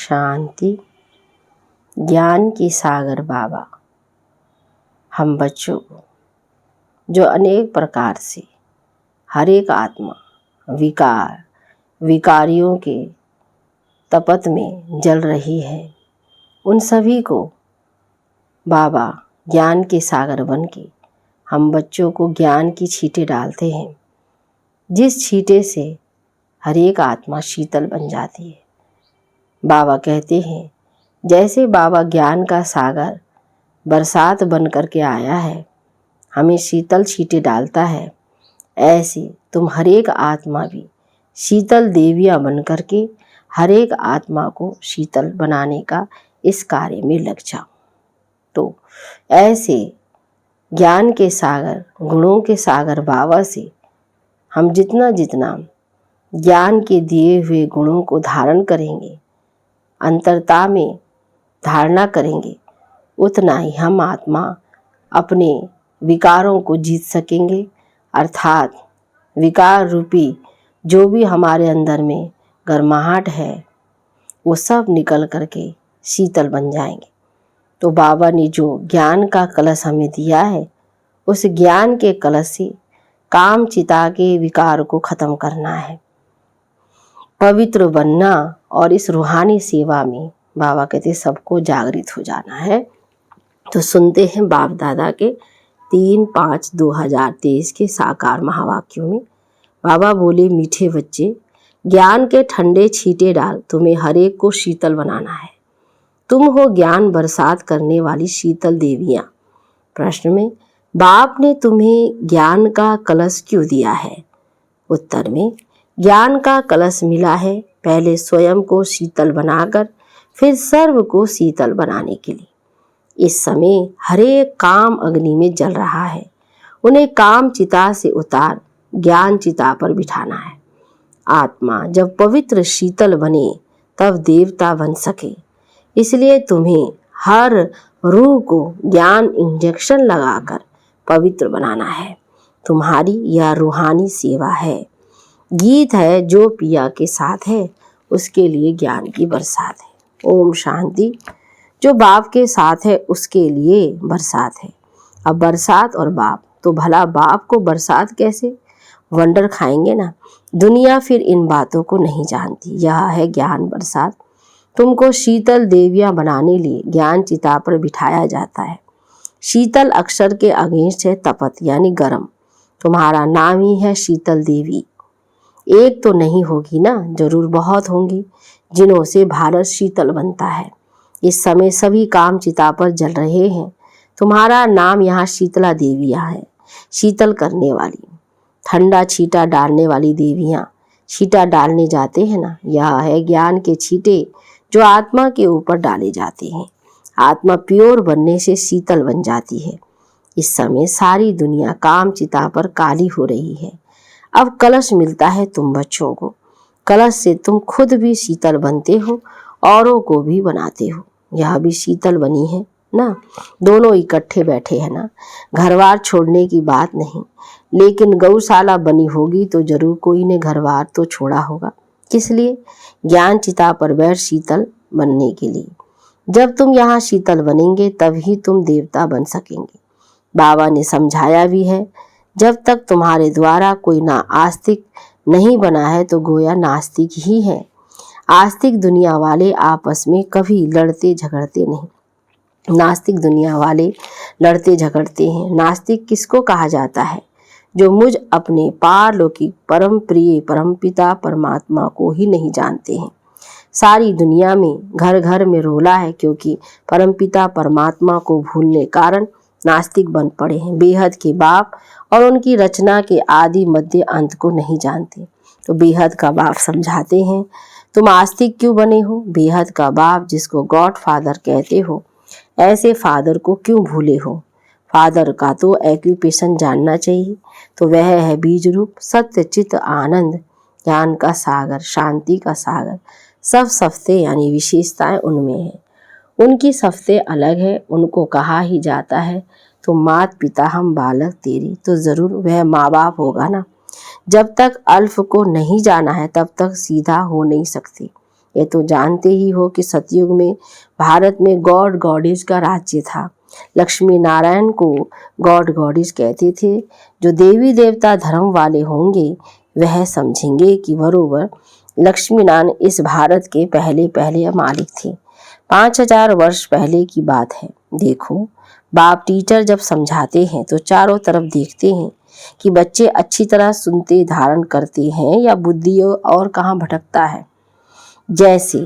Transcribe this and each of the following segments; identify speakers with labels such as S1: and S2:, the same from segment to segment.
S1: शांति। ज्ञान के सागर बाबा हम बच्चों को जो अनेक प्रकार से हर एक आत्मा विकारियों के तपत में जल रही है, उन सभी को बाबा ज्ञान के सागर बन के हम बच्चों को ज्ञान की छींटे डालते हैं, जिस छींटे से हर एक आत्मा शीतल बन जाती है। बाबा कहते हैं जैसे बाबा ज्ञान का सागर बरसात बन करके आया है, हमें शीतल छींटे डालता है, ऐसे तुम हर एक आत्मा भी शीतल देवियाँ बन करके हर एक आत्मा को शीतल बनाने का इस कार्य में लग जाओ। तो ऐसे ज्ञान के सागर, गुणों के सागर बाबा से हम जितना ज्ञान के दिए हुए गुणों को धारण करेंगे, अंतरता में धारणा करेंगे, उतना ही हम आत्मा अपने विकारों को जीत सकेंगे। अर्थात विकार रूपी जो भी हमारे अंदर में गर्माहट है, वो सब निकल करके शीतल बन जाएंगे। तो बाबा ने जो ज्ञान का कलश हमें दिया है, उस ज्ञान के कलश से काम चिता के विकार को ख़त्म करना है, पवित्र बनना, और इस रूहानी सेवा में बाबा कहते सबको जागृत हो जाना है। तो सुनते हैं बाप दादा के 3/5/2023 के साकार महावाक्यों में। बाबा बोले, मीठे बच्चे, ज्ञान के ठंडे छींटे डाल, तुम्हें हर एक को शीतल बनाना है। तुम हो ज्ञान बरसात करने वाली शीतल देवियाँ। प्रश्न में, बाप ने तुम्हें ज्ञान का कलश क्यों दिया है? उत्तर में, ज्ञान का कलश मिला है पहले स्वयं को शीतल बनाकर, फिर सर्व को शीतल बनाने के लिए। इस समय हर एक काम अग्नि में जल रहा है, उन्हें काम चिता से उतार ज्ञान चिता पर बिठाना है। आत्मा जब पवित्र शीतल बने तब देवता बन सके, इसलिए तुम्हें हर रूह को ज्ञान इंजेक्शन लगाकर पवित्र बनाना है। तुम्हारी यह रूहानी सेवा है। गीत है जो पिया के साथ है, उसके लिए ज्ञान की बरसात है। ओम शांति। जो बाप के साथ है उसके लिए बरसात है। अब बरसात और बाप, तो भला बाप को बरसात कैसे? वंडर खाएंगे ना। दुनिया फिर इन बातों को नहीं जानती। यह है ज्ञान बरसात। तुमको शीतल देवियाँ बनाने लिए ज्ञान चिता पर बिठाया जाता है। शीतल अक्षर के अगेंस्ट है तपत यानी गर्म। तुम्हारा नाम ही है शीतल देवी। एक तो नहीं होगी ना, जरूर बहुत होंगी जिन्हों से भारत शीतल बनता है। इस समय सभी काम चिता पर जल रहे हैं। तुम्हारा नाम यहाँ शीतला देवियाँ है, शीतल करने वाली, ठंडा छींटा डालने वाली देवियाँ। छींटा डालने जाते हैं ना, यह है ज्ञान के छींटे जो आत्मा के ऊपर डाले जाते हैं। आत्मा प्योर बनने से शीतल बन जाती है। इस समय सारी दुनिया काम चिता पर काली हो रही है। अब कलश मिलता है तुम बच्चों को। कलश से तुम खुद भी शीतल बनते हो, औरों को भी बनाते हो। यह भी शीतल बनी है ना, दोनों इकट्ठे बैठे हैं ना। घरवार छोड़ने की बात नहीं, लेकिन गौशाला बनी होगी तो जरूर कोई ने घरवार तो छोड़ा होगा। किस लिए? ज्ञान चिता पर बैठ शीतल बनने के लिए। जब तुम यहाँ शीतल बनेंगे तभी तुम देवता बन सकेंगे। बाबा ने समझाया भी है, जब तक तुम्हारे द्वारा कोई ना आस्तिक नहीं बना है तो गोया नास्तिक ही है। आस्तिक दुनिया वाले आपस में कभी लड़ते झगड़ते नहीं, नास्तिक दुनिया वाले लड़ते झगड़ते हैं। नास्तिक किसको कहा जाता है? जो मुझ अपने पारलौकिक परम प्रिय परमपिता परमात्मा को ही नहीं जानते हैं। सारी दुनिया में घर घर में रोला है, क्योंकि परमपिता परमात्मा को भूलने कारण नास्तिक बन पड़े हैं। बेहद के बाप और उनकी रचना के आदि मध्य अंत को नहीं जानते। तो बेहद का बाप समझाते हैं, तुम आस्तिक क्यों बने हो? बेहद का बाप जिसको गॉड फादर कहते हो, ऐसे फादर को क्यों भूले हो? फादर का तो एक्यूपेशन जानना चाहिए। तो वह है बीज रूप सत्य चित्त आनंद, ज्ञान का सागर, शांति का सागर। सब सफ्ते यानी विशेषताएं उनमें है। उनकी सफ्ते अलग है, उनको कहा ही जाता है तो मात पिता हम बालक तेरी, तो जरूर वह माँ बाप होगा ना। जब तक अल्फ को नहीं जाना है तब तक सीधा हो नहीं सकते। ये तो जानते ही हो कि सतयुग में भारत में गॉड गॉडेस का राज्य था। लक्ष्मी नारायण को गॉड गॉडेस कहते थे। जो देवी देवता धर्म वाले होंगे वह समझेंगे कि बरोबर लक्ष्मी नारायण इस भारत के पहले पहले मालिक थे। 5000 वर्ष पहले की बात है। देखो, बाप टीचर जब समझाते हैं तो चारों तरफ देखते हैं कि बच्चे अच्छी तरह सुनते धारण करते हैं या बुद्धि और कहाँ भटकता है। जैसे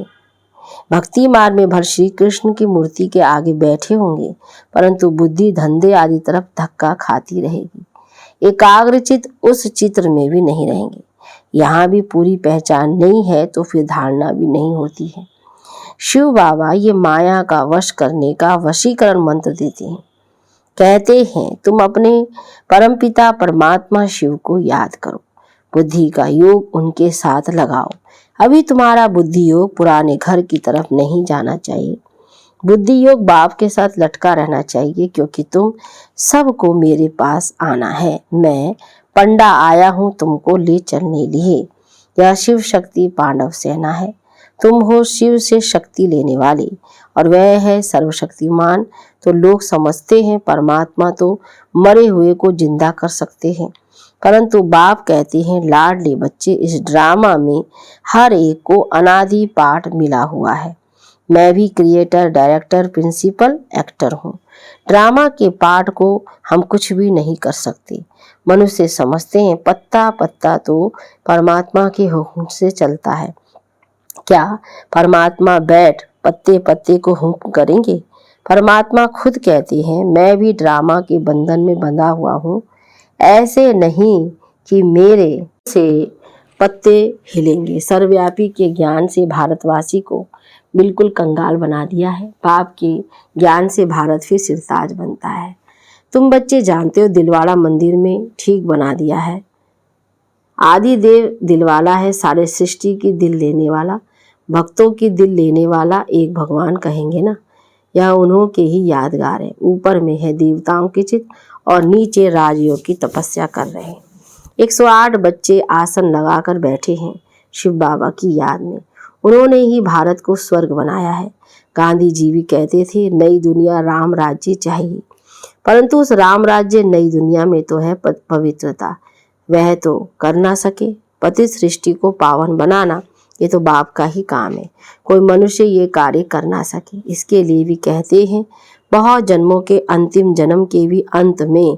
S1: भक्ति मार्ग में भर श्री कृष्ण की मूर्ति के आगे बैठे होंगे, परंतु बुद्धि धंधे आदि तरफ धक्का खाती रहेगी। एकाग्रचित उस चित्र में भी नहीं रहेंगे। यहाँ भी पूरी पहचान नहीं है तो फिर धारणा भी नहीं होती है। शिव बाबा ये माया का वश करने का वशीकरण मंत्र देते हैं। कहते हैं तुम अपने परमपिता परमात्मा शिव को याद करो, बुद्धि का योग उनके साथ लगाओ। अभी तुम्हारा बुद्धि योग पुराने घर की तरफ नहीं जाना चाहिए। बुद्धि योग बाप के साथ लटका रहना चाहिए, क्योंकि तुम सबको मेरे पास आना है। मैं पंडा आया हूँ तुमको ले चलने लिए। यह शिव शक्ति पांडव सेना है। तुम हो शिव से शक्ति लेने वाले और वह है सर्वशक्तिमान। तो लोग समझते हैं परमात्मा तो मरे हुए को जिंदा कर सकते हैं, परंतु बाप कहते हैं लाडले बच्चे, इस ड्रामा में हर एक को अनादि पाठ मिला हुआ है। मैं भी क्रिएटर, डायरेक्टर, प्रिंसिपल, एक्टर हूँ। ड्रामा के पार्ट को हम कुछ भी नहीं कर सकते। मनुष्य समझते हैं पत्ता पत्ता तो परमात्मा के हुक्म से चलता है। क्या परमात्मा बैठ पत्ते पत्ते को हुक्म करेंगे? परमात्मा खुद कहते हैं मैं भी ड्रामा के बंधन में बंधा हुआ हूँ। ऐसे नहीं कि मेरे से पत्ते हिलेंगे। सर्वव्यापी के ज्ञान से भारतवासी को बिल्कुल कंगाल बना दिया है। पाप के ज्ञान से भारत फिर सिरताज बनता है। तुम बच्चे जानते हो दिलवाड़ा मंदिर में ठीक बना दिया है। आदि देव दिलवाला है, सारे सृष्टि की दिल लेने वाला, भक्तों की दिल लेने वाला एक भगवान कहेंगे ना। यह उन्हों के ही यादगार है। ऊपर में है देवताओं की चित्र और नीचे राजयोग की तपस्या कर रहे हैं। 108 बच्चे आसन लगाकर बैठे हैं शिव बाबा की याद में। उन्होंने ही भारत को स्वर्ग बनाया है। गांधी जी भी कहते थे नई दुनिया राम राज्य चाहिए, परंतु उस राम राज्य नई दुनिया में तो है पवित्रता, वह तो कर ना सके। पतित सृष्टि को पावन बनाना ये तो बाप का ही काम है। कोई मनुष्य ये कार्य कर ना सके। इसके लिए भी कहते हैं बहुत जन्मों के अंतिम जन्म के भी अंत में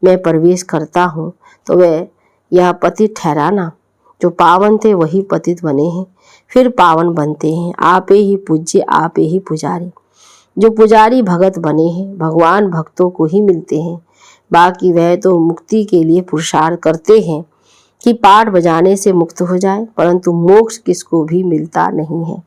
S1: मैं प्रवेश करता हूँ, तो वह यह पतित ठहराना। जो पावन थे वही पतित बने हैं, फिर पावन बनते हैं। आपे ही पूज्य, आपे ही पुजारी। जो पुजारी भगत बने हैं, भगवान भक्तों को ही मिलते हैं। बाकी वह तो मुक्ति के लिए पुरुषार्थ करते हैं कि पाठ बजाने से मुक्त हो जाए, परंतु मोक्ष किसको भी मिलता नहीं है।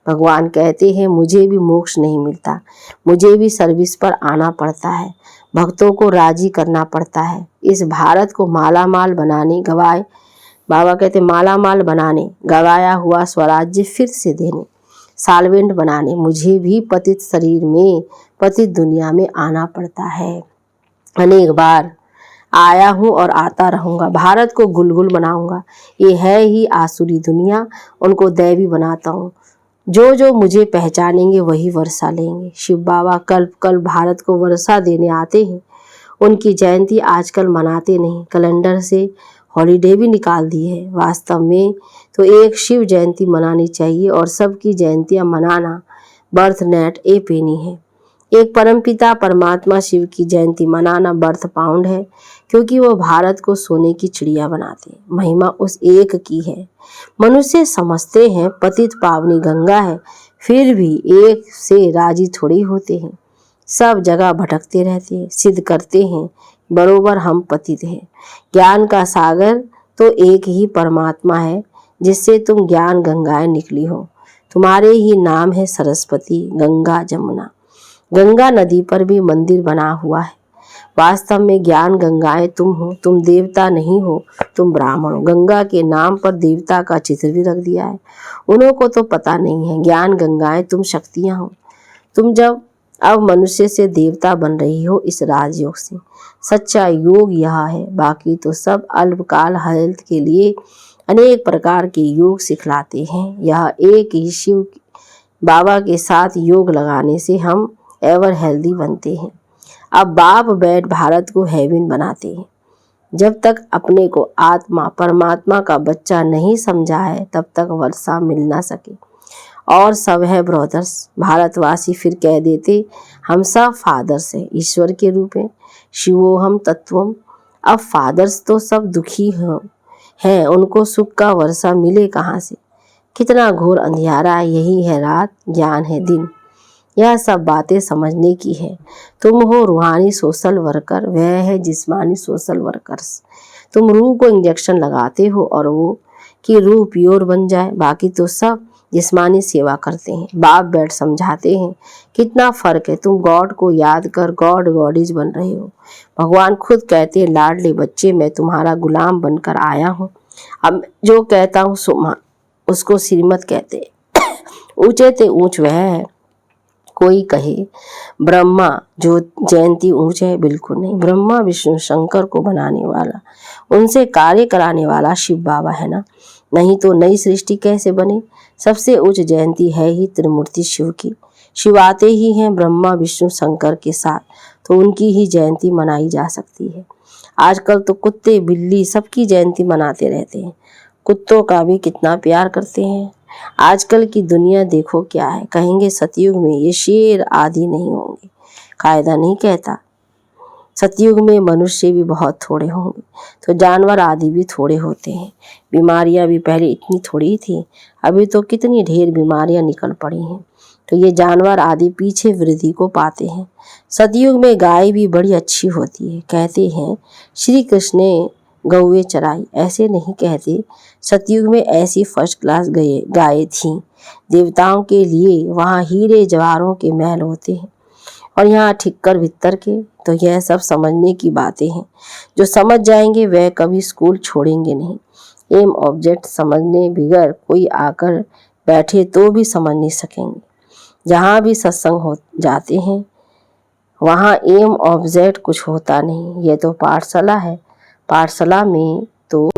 S1: भगवान कहते हैं मुझे भी मोक्ष नहीं मिलता, मुझे भी सर्विस पर आना पड़ता है, भक्तों को राजी करना पड़ता है। इस भारत को माला माल बनाने गवाए, बाबा कहते माला माल बनाने, गवाया हुआ स्वराज्य फिर से देने, साल्वेंट बनाने मुझे भी पतित शरीर में पतित दुनिया में आना पड़ता है। अनेक बार आया हूँ और आता रहूँगा। भारत को गुलगुल बनाऊंगा। ये है ही आसुरी दुनिया, उनको दैवी बनाता हूँ। जो जो मुझे पहचानेंगे वही वर्षा लेंगे। शिव बाबा कल्प कल्प भारत को वर्षा देने आते हैं। उनकी जयंती आजकल मनाते नहीं, कैलेंडर से हॉलीडे भी निकाल दी है। वास्तव में तो एक शिव जयंती मनानी चाहिए और सबकी जयंतियाँ मनाना बर्थ नेट ए पेनी है। एक परमपिता परमात्मा शिव की जयंती मनाना बर्थ पाउंड है, क्योंकि वो भारत को सोने की चिड़िया बनाते हैं। महिमा उस एक की है। मनुष्य समझते हैं पतित पावनी गंगा है, फिर भी एक से राजी थोड़ी होते हैं। सब जगह भटकते रहते हैं, सिद्ध करते हैं बरोबर हम पतित हैं। ज्ञान का सागर तो एक ही परमात्मा है, जिससे तुम ज्ञान गंगाएं निकली हो। तुम्हारे ही नाम है सरस्वती, गंगा, जमुना। गंगा नदी पर भी मंदिर बना हुआ है। वास्तव में ज्ञान गंगाएं तुम हो। तुम देवता नहीं हो, तुम ब्राह्मण हो। गंगा के नाम पर देवता का चित्र भी रख दिया है। उन्हों को तो पता नहीं है ज्ञान गंगाएं तुम शक्तियां हो। तुम जब अब मनुष्य से देवता बन रही हो इस राजयोग से। सच्चा योग यह है, बाकी तो सब अल्पकाल हेल्थ के लिए अनेक प्रकार के योग सिखलाते हैं। यह एक ही शिव बाबा के साथ योग लगाने से हम एवर हेल्दी बनते हैं। अब बाप बैठ भारत को हेवन बनाते हैं। जब तक अपने को आत्मा परमात्मा का बच्चा नहीं समझा है तब तक वर्षा मिल ना सके। और सब है ब्रदर्स। भारतवासी फिर कह देते हम सब फादर्स हैं ईश्वर के रूप में, शिवोहम तत्वम। अब फादर्स तो सब दुखी हैं, उनको सुख का वर्षा मिले कहाँ से। कितना घोर अंधियारा, यही है रात, ज्ञान है दिन। यह सब बातें समझने की है। तुम हो रूहानी सोशल वर्कर, वह है जिस्मानी सोशल वर्कर्स। तुम रूह को इंजेक्शन लगाते हो और वो कि रूह प्योर बन जाए, बाकी तो सब जिस्मानी सेवा करते हैं। बाप बैठ समझाते हैं कितना फर्क है। तुम गॉड को याद कर गॉड गॉडीज बन रहे हो। भगवान खुद कहते हैं लाडले बच्चे मैं तुम्हारा गुलाम बनकर आया हूँ। अब जो कहता हूँ उसको श्रीमत कहते हैं। ऊंचे ते ऊंच वह है। कोई कहे ब्रह्मा जो जयंती ऊंच है, बिल्कुल नहीं। ब्रह्मा विष्णु शंकर को बनाने वाला, उनसे कार्य कराने वाला शिव बाबा है ना, नहीं तो नई सृष्टि कैसे बने। सबसे उच्च जयंती है ही त्रिमूर्ति शिव की। शिव आते ही हैं ब्रह्मा विष्णु शंकर के साथ, तो उनकी ही जयंती मनाई जा सकती है। आजकल तो कुत्ते बिल्ली सबकी जयंती मनाते रहते हैं। कुत्तों का भी कितना प्यार करते हैं। आजकल की दुनिया देखो क्या है। कहेंगे सतयुग में ये शेर आदि नहीं होंगे, कायदा नहीं कहता। सतयुग में मनुष्य भी बहुत थोड़े होंगे, तो जानवर आदि भी थोड़े होते हैं। बीमारियां भी पहले इतनी थोड़ी थी, अभी तो कितनी ढेर बीमारियां निकल पड़ी हैं। तो ये जानवर आदि पीछे वृद्धि को पाते हैं। सतयुग में गाय भी बड़ी अच्छी होती है। कहते हैं श्री कृष्ण ने गौएं चराई, ऐसे नहीं कहते। सतयुग में ऐसी फर्स्ट क्लास गायें थीं। देवताओं के लिए वहाँ हीरे जवाहरों के महल होते हैं और यहाँ ठिक्कर भित्तर के। तो यह सब समझने की बातें हैं। जो समझ जाएंगे वह कभी स्कूल छोड़ेंगे नहीं। एम ऑब्जेक्ट समझने बिगर कोई आकर बैठे तो भी समझ नहीं सकेंगे। जहाँ भी सत्संग हो जाते हैं वहाँ एम ऑब्जेक्ट कुछ होता नहीं। ये तो पाठशाला है, पाठशाला में तो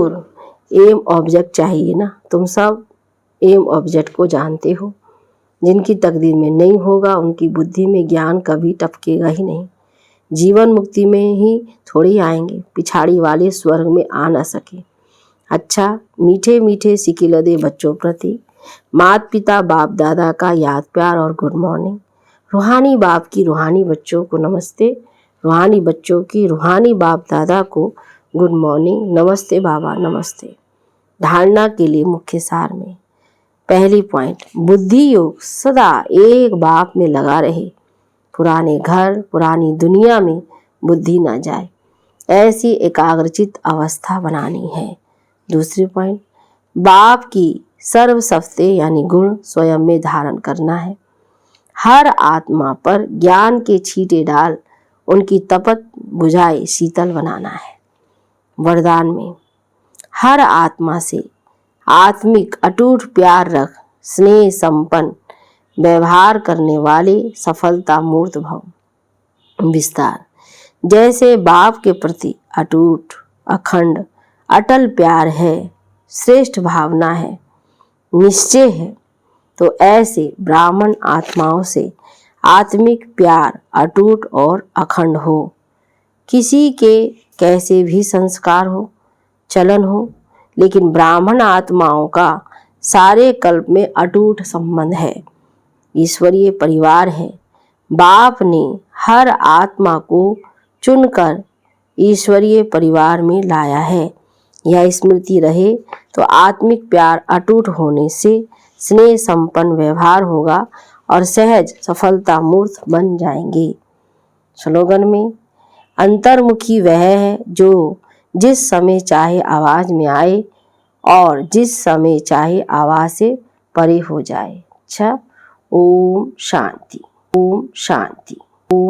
S1: एम ऑब्जेक्ट चाहिए ना। तुम सब एम ऑब्जेक्ट को जानते हो। जिनकी तकदीर में नहीं होगा उनकी बुद्धि में ज्ञान कभी टपकेगा ही नहीं। जीवन मुक्ति में ही थोड़ी आएंगे, पिछाड़ी वाले स्वर्ग में आ ना सके। अच्छा, मीठे मीठे सिकिलदे बच्चों प्रति माता पिता बाप दादा का याद प्यार और गुड मॉर्निंग। रूहानी बाप की रूहानी बच्चों को नमस्ते, रूहानी बच्चों की रूहानी बाप दादा को गुड मॉर्निंग, नमस्ते बाबा नमस्ते। धारणा के लिए मुख्य सार में पहली पॉइंट, बुद्धि योग सदा एक बाप में लगा रहे। पुराने घर पुरानी दुनिया में बुद्धि ना जाए, ऐसी एकाग्रचित अवस्था बनानी है। दूसरी पॉइंट, बाप की सर्व सत्ते यानी गुण स्वयं में धारण करना है। हर आत्मा पर ज्ञान के छींटे डाल उनकी तपत बुझाए शीतल बनाना है। वरदान में हर आत्मा से आत्मिक अटूट प्यार रख, स्नेह संपन्न व्यवहार करने वाले सफलता मूर्त भव। विस्तार, जैसे बाप के प्रति अटूट अखंड अटल प्यार है, श्रेष्ठ भावना है, निश्चय है, तो ऐसे ब्राह्मण आत्माओं से आत्मिक प्यार अटूट और अखंड हो। किसी के कैसे भी संस्कार हो चलन हो, लेकिन ब्राह्मण आत्माओं का सारे कल्प में अटूट संबंध है, ईश्वरीय परिवार है। बाप ने हर आत्मा को चुनकर ईश्वरीय परिवार में लाया है। यह स्मृति रहे तो आत्मिक प्यार अटूट होने से स्नेह संपन्न व्यवहार होगा और सहज सफलता मूर्त बन जाएंगे। स्लोगन में अंतर्मुखी वह है जो जिस समय चाहे आवाज में आए और जिस समय चाहे आवाज से परे हो जाए। अच्छा, ओम शांति, ओम शांति, ओम